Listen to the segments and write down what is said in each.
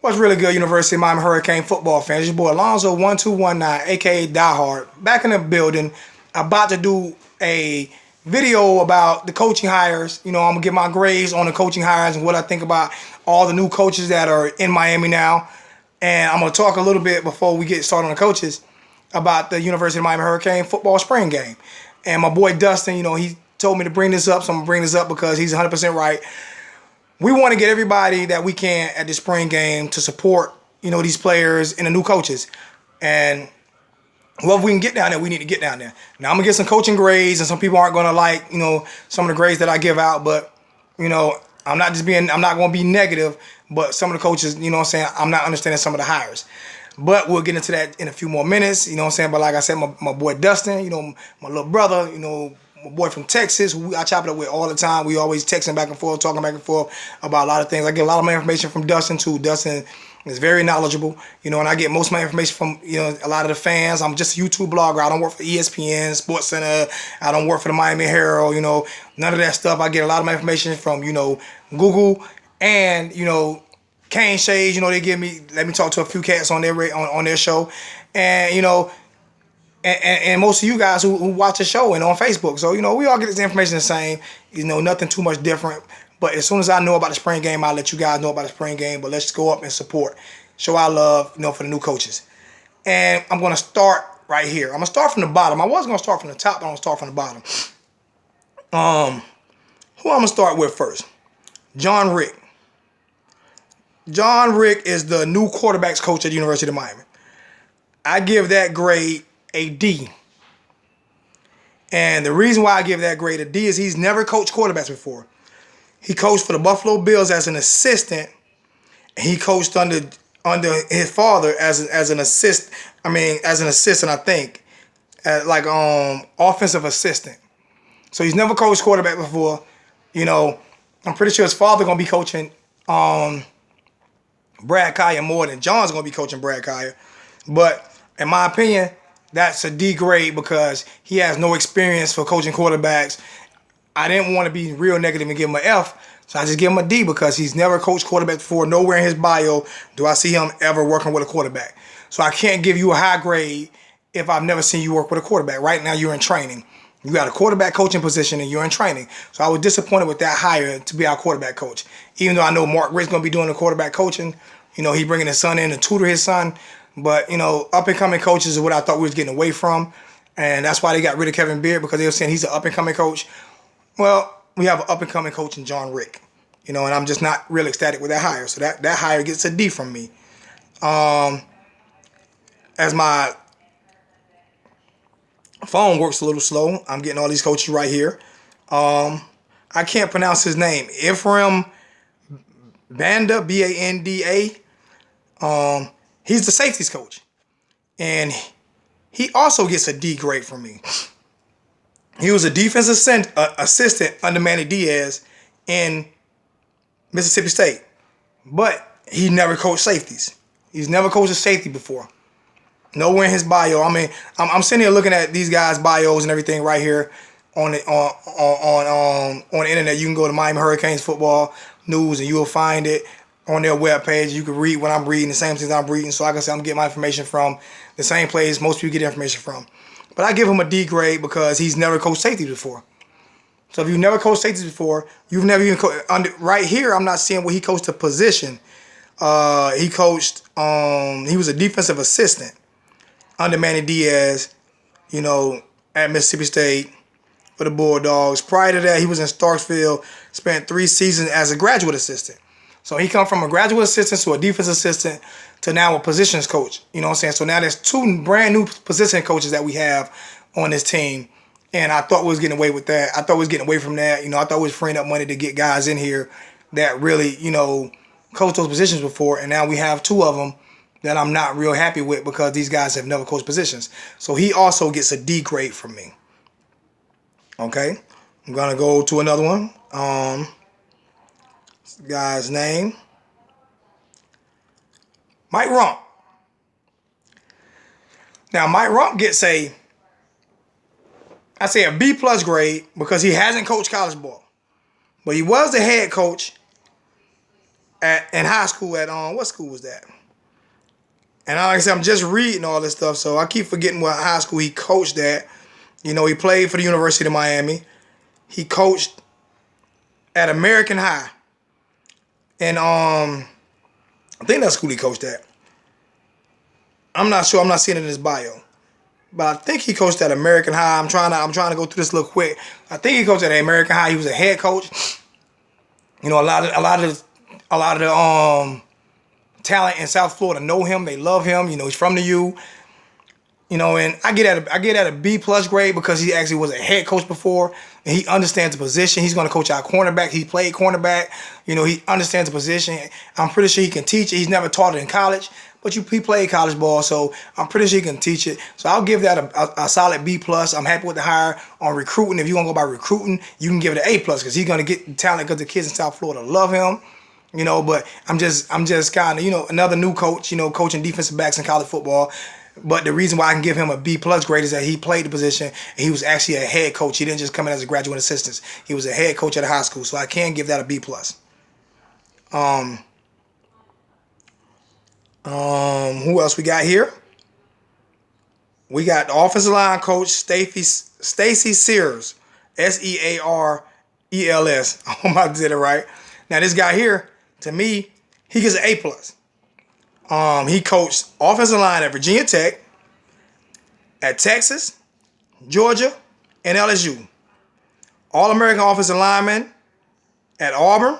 What's really good, University of Miami Hurricane football fans? Your boy Alonzo1219, aka Die Hard, back in the building, about to do a video about the coaching hires. I'm gonna get my grades on the coaching hires and what I think about all the new coaches that are in Miami now. And I'm gonna talk a little bit before we get started on the coaches about the University of Miami Hurricane football spring game. And my boy Dustin, he told me to bring this up, so I'm gonna bring this up because he's 100% right. We want to get everybody that we can at the spring game to support, these players and the new coaches. And well, if we can get down there, we need to get down there. Now, I'm going to get some coaching grades, and some people aren't going to like, some of the grades that I give out. But, I'm not going to be negative, but some of the coaches, I'm not understanding some of the hires. But we'll get into that in a few more minutes, But like I said, my boy Dustin, my little brother, my boy from Texas, who I chop it up with all the time. We always texting back and forth, talking back and forth about a lot of things. I get a lot of my information from Dustin too. Dustin is very knowledgeable, and I get most of my information from, a lot of the fans. I'm just a YouTube blogger. I don't work for ESPN, Sports Center. I don't work for the Miami Herald, none of that stuff. I get a lot of my information from, Google and, Kane Shades, let me talk to a few cats on their show. And, and most of you guys who watch the show and on Facebook. So, we all get this information the same. Nothing too much different. But as soon as I know about the spring game, I'll let you guys know about the spring game. But let's go up and support. Show our love, for the new coaches. And I'm going to start right here. I'm going to start from the bottom. I was going to start from the top, but I'm going to start from the bottom. Who I'm going to start with first? John Richt. John Richt is the new quarterbacks coach at the University of Miami. I give that grade a D. And the reason why I give that grade a D is he's never coached quarterbacks before. He coached for the Buffalo Bills as an assistant. He coached under his father as an assistant, I think, like offensive assistant. So he's never coached quarterback before. I'm pretty sure his father gonna be coaching Brad Kaya more than John's gonna be coaching Brad Kaya. But in my opinion, that's a D grade because he has no experience for coaching quarterbacks. I didn't want to be real negative and give him an F, so I just give him a D because he's never coached quarterback before. Nowhere in his bio do I see him ever working with a quarterback. So I can't give you a high grade if I've never seen you work with a quarterback. Right now you're in training. You got a quarterback coaching position and you're in training. So I was disappointed with that hire to be our quarterback coach. Even though I know Mark Richt's going to be doing the quarterback coaching, he bringing his son in to tutor his son. But, up-and-coming coaches is what I thought we was getting away from. And that's why they got rid of Kevin Beard, because they were saying he's an up-and-coming coach. Well, we have an up-and-coming coach in John Richt. And I'm just not real ecstatic with that hire. So that hire gets a D from me. As my phone works a little slow, I'm getting all these coaches right here. I can't pronounce his name. Ephraim Banda, Banda. He's the safeties coach. And he also gets a D grade from me. He was a defensive assistant under Manny Diaz in Mississippi State. But he never coached safeties. He's never coached a safety before. Nowhere in his bio. I'm sitting here looking at these guys' bios and everything right here on the internet. You can go to Miami Hurricanes football news and you'll find it on their webpage. You can read what I'm reading, the same things I'm reading. So like I said, I'm getting my information from the same place most people get information from. But I give him a D grade because he's never coached safety before. So if you've never coached safety before, you've never even coached. Right here, I'm not seeing where he coached a position. He coached, he was a defensive assistant under Manny Diaz, at Mississippi State for the Bulldogs. Prior to that, he was in Starkville, spent 3 seasons as a graduate assistant. So he come from a graduate assistant to a defense assistant to now a positions coach. So now there's 2 brand new position coaches that we have on this team. And I thought we was getting away with that. I thought we was getting away from that. I thought we was freeing up money to get guys in here that really, coached those positions before. And now we have 2 of them that I'm not real happy with because these guys have never coached positions. So he also gets a D grade from me. Okay. I'm going to go to another one. Guy's name, Mike Rump. Now, Mike Rump gets a B plus grade because he hasn't coached college ball. But he was the head coach in high school at what school was that? And like I said, I'm just reading all this stuff, so I keep forgetting what high school he coached at. You know, he played for the University of Miami. He coached at American High. And I think that's school he coached at. I'm not sure. I'm not seeing it in his bio. But I think he coached at American High. I'm trying to go through this real quick. I think he coached at American High. He was a head coach. You know, a lot of the talent in South Florida know him. They love him. You know, he's from the U. You know, and I get at a B+ grade because he actually was a head coach before, and he understands the position. He's going to coach our cornerback. He played cornerback. You know, he understands the position. I'm pretty sure he can teach it. He's never taught it in college, but he played college ball, so I'm pretty sure he can teach it. So I'll give that a solid B+. I'm happy with the hire on recruiting. If you want to go by recruiting, you can give it an A+ because he's going to get talent because the kids in South Florida love him. You know, but I'm just kind of, you know, another new coach, you know, coaching defensive backs in college football. But the reason why I can give him a B+ grade is that he played the position and he was actually a head coach. He didn't just come in as a graduate assistant. He was a head coach at a high school, so I can give that a B+. Who else we got here? We got the offensive line coach Stacy Sears, Searels. I hope I did it right. Now this guy here, to me, he gets an A+. He coached offensive line at Virginia Tech, at Texas, Georgia, and LSU. All-American offensive lineman at Auburn.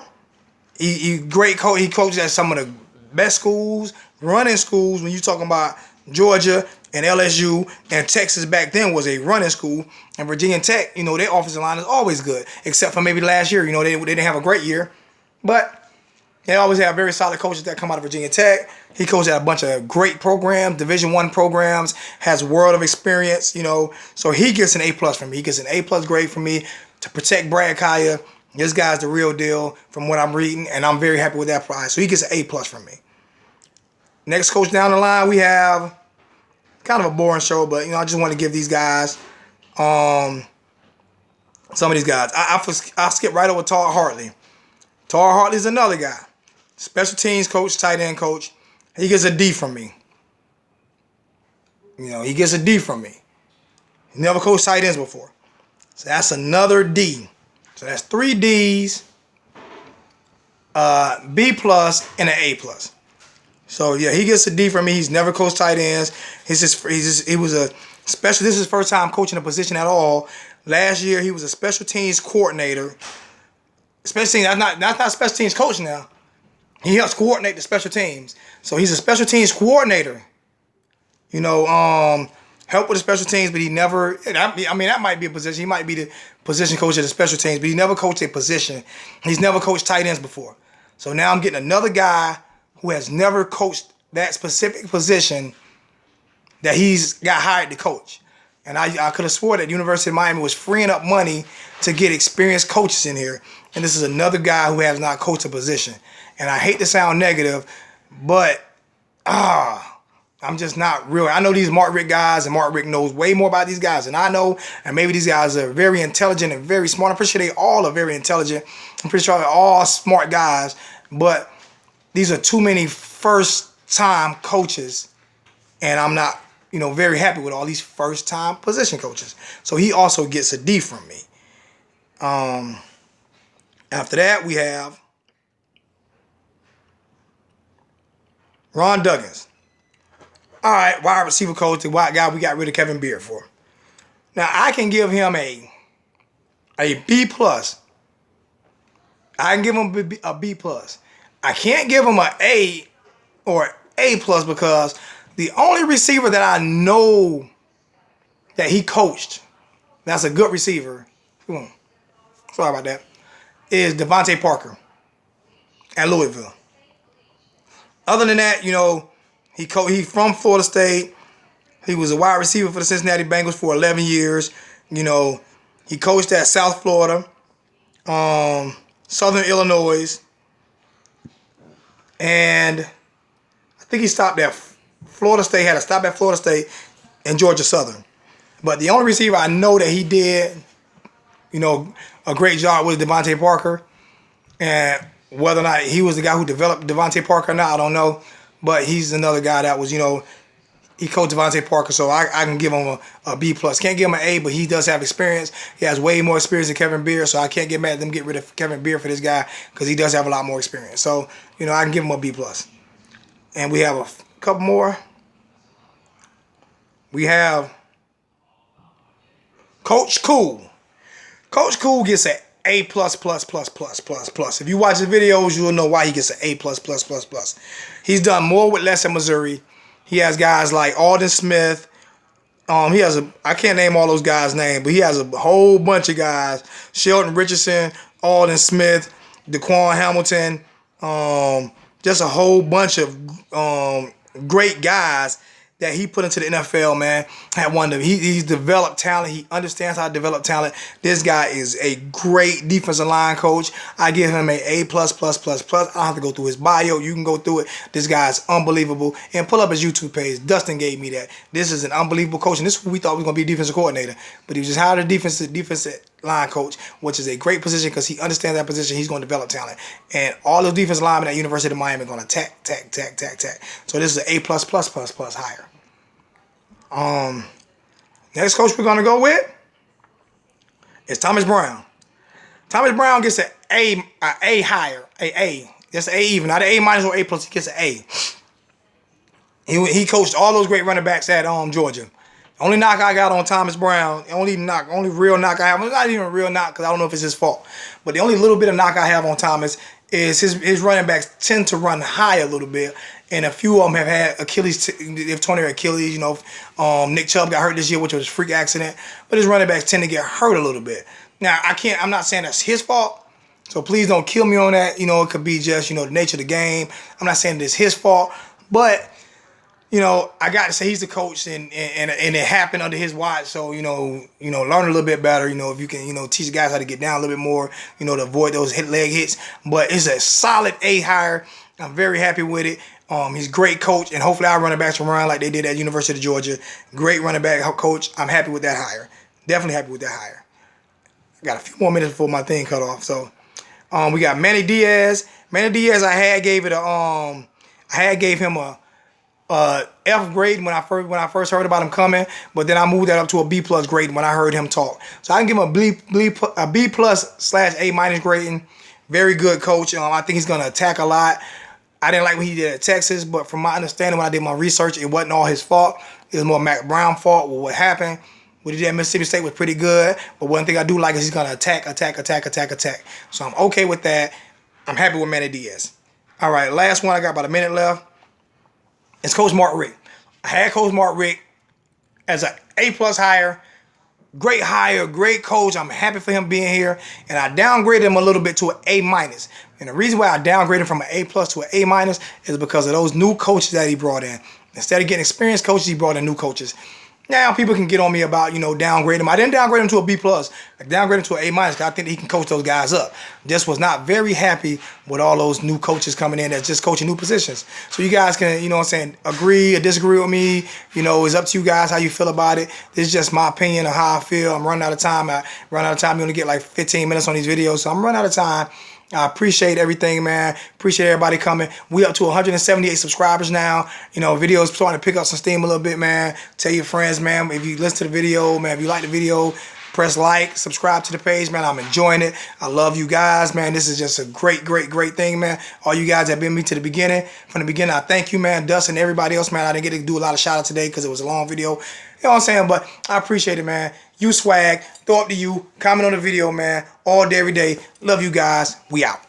He great coach. He coached at some of the best schools, running schools. When you're talking about Georgia and LSU and Texas back then was a running school, and Virginia Tech, you know, their offensive line is always good, except for maybe last year. You know, they didn't have a great year, but they always have very solid coaches that come out of Virginia Tech. He coached at a bunch of great programs, Division I programs, has world of experience, you know. So he gets an A+ from me. He gets an A+ grade from me to protect Brad Kaya. This guy's the real deal from what I'm reading, and I'm very happy with that prize. So he gets an A+ from me. Next coach down the line, we have kind of a boring show, but, you know, I just want to give these guys, some of these guys. I'll skip right over Todd Hartley. Todd Hartley's another guy. Special teams coach, tight end coach. He gets a D from me. You know, he gets a D from me. He never coached tight ends before. So that's another D. So that's 3 Ds, B+, and an A+. So yeah, he gets a D from me. He's never coached tight ends. He was a special. This is his first time coaching a position at all. Last year he was a special teams coordinator. Special teams, not special teams coach now. He helps coordinate the special teams. So he's a special teams coordinator. You know, help with the special teams, but he never, I mean, that might be a position. He might be the position coach of the special teams, but he never coached a position. He's never coached tight ends before. So now I'm getting another guy who has never coached that specific position that he's got hired to coach. And I could have swore that the University of Miami was freeing up money to get experienced coaches in here. And this is another guy who has not coached a position. And I hate to sound negative, but I'm just not real. I know these Mark Richt guys, and Mark Richt knows way more about these guys than I know. And maybe these guys are very intelligent and very smart. I'm pretty sure they all are very intelligent. I'm pretty sure they're all smart guys. But these are too many first-time coaches. And I'm not, you know, very happy with all these first-time position coaches. So he also gets a D from me. After that, we have Ron Duggins. All right, wide receiver coach, the white guy we got rid of Kevin Beard for. Now, I can give him a B+. I can give him a B+. I can't give him an A or A+ because the only receiver that I know that he coached, that's a good receiver, sorry about that, is Devontae Parker at Louisville. Other than that, you know, he from Florida State. He was a wide receiver for the Cincinnati Bengals for 11 years. You know, he coached at South Florida, Southern Illinois, and I think he stopped at Florida State, had a stop at Florida State and Georgia Southern. But the only receiver I know that he did, you know, a great job was Devontae Parker. And Whether or not he was the guy who developed Devontae Parker or not, I don't know. But he's another guy that was, he coached Devontae Parker, so I can give him a B+. Can't give him an A, but he does have experience. He has way more experience than Kevin Beard, so I can't get mad at them getting rid of Kevin Beard for this guy because he does have a lot more experience. So, I can give him a B+. And we have a couple more. We have Coach Cool. Coach Cool gets an A++++++++. If you watch the videos, you'll know why he gets an A+++++. He's done more with less in Missouri. He has guys like Alden Smith. I can't name all those guys' names, but he has a whole bunch of guys. Sheldon Richardson, Alden Smith, Daquan Hamilton, just a whole bunch of great guys that he put into the NFL, man. He's developed talent. He understands how to develop talent. This guy is a great defensive line coach. I give him an A+++++. I don't have to go through his bio. You can go through it. This guy is unbelievable. And pull up his YouTube page. Dustin gave me that. This is an unbelievable coach. And this is who we thought was going to be a defensive coordinator. But he was just hired a defensive line coach, which is a great position because he understands that position. He's going to develop talent. And all those defensive linemen at University of Miami are going to tack. So this is an A++++ hire. Next coach we're going to go with is Thomas Brown. Thomas Brown gets an A higher, A. Just an A even, not an A- or A+. He gets an A. He coached all those great running backs at Georgia. The only knock I got on Thomas Brown, only real knock I have, it's not even a real knock because I don't know if it's his fault, but the only little bit of knock I have on Thomas is his running backs tend to run high a little bit, and a few of them have had Achilles, they've torn their Achilles. Nick Chubb got hurt this year, which was a freak accident, but his running backs tend to get hurt a little bit. Now, I'm not saying that's his fault, so please don't kill me on that. It could be just, the nature of the game. I'm not saying it's his fault, but I got to say he's the coach, and it happened under his watch. So learn a little bit better. If you can teach the guys how to get down a little bit more. To avoid those leg hits. But it's a solid A hire. I'm very happy with it. He's a great coach, and hopefully our running backs will run like they did at University of Georgia. Great running back coach. I'm happy with that hire. Definitely happy with that hire. I got a few more minutes before my thing cut off. So we got Manny Diaz. Manny Diaz, I had gave him a F grade when I first heard about him coming, but then I moved that up to a B+ grade when I heard him talk. So I can give him a B+/A- grading. Very good coach. I think he's gonna attack a lot. I didn't like what he did at Texas, but from my understanding when I did my research, it wasn't all his fault. It was more Mac Brown's fault with what happened. What he did at Mississippi State was pretty good, but one thing I do like is he's gonna attack. So I'm okay with that. I'm happy with Manny Diaz. All right, last one. I got about a minute left. It's Coach Mark Richt. I had Coach Mark Richt as an A+ hire. Great coach. I'm happy for him being here. And I downgraded him a little bit to an A-. And the reason why I downgraded him from an A+ to an A- is because of those new coaches that he brought in. Instead of getting experienced coaches, he brought in new coaches. Now people can get on me about, downgrade him. I didn't downgrade him to a B+. I downgraded him to an A- because I think that he can coach those guys up. Just was not very happy with all those new coaches coming in that's just coaching new positions. So you guys can, agree or disagree with me. It's up to you guys how you feel about it. This is just my opinion of how I feel. I'm running out of time. You only get like 15 minutes on these videos, so I'm running out of time. I appreciate everything, man. Appreciate everybody coming. We up to 178 subscribers now. Videos starting to pick up some steam a little bit, man. Tell your friends, man. If you listen to the video, man, if you like the video, press like, subscribe to the page, man. I'm enjoying it. I love you guys, man. This is just a great thing, man. All you guys that have been with me to the beginning. From the beginning, I thank you, man. Dustin and everybody else, man. I didn't get to do a lot of shout out today because it was a long video. You know what I'm saying? But I appreciate it, man. You swag. Throw up to you. Comment on the video, man. All day, every day. Love you guys. We out.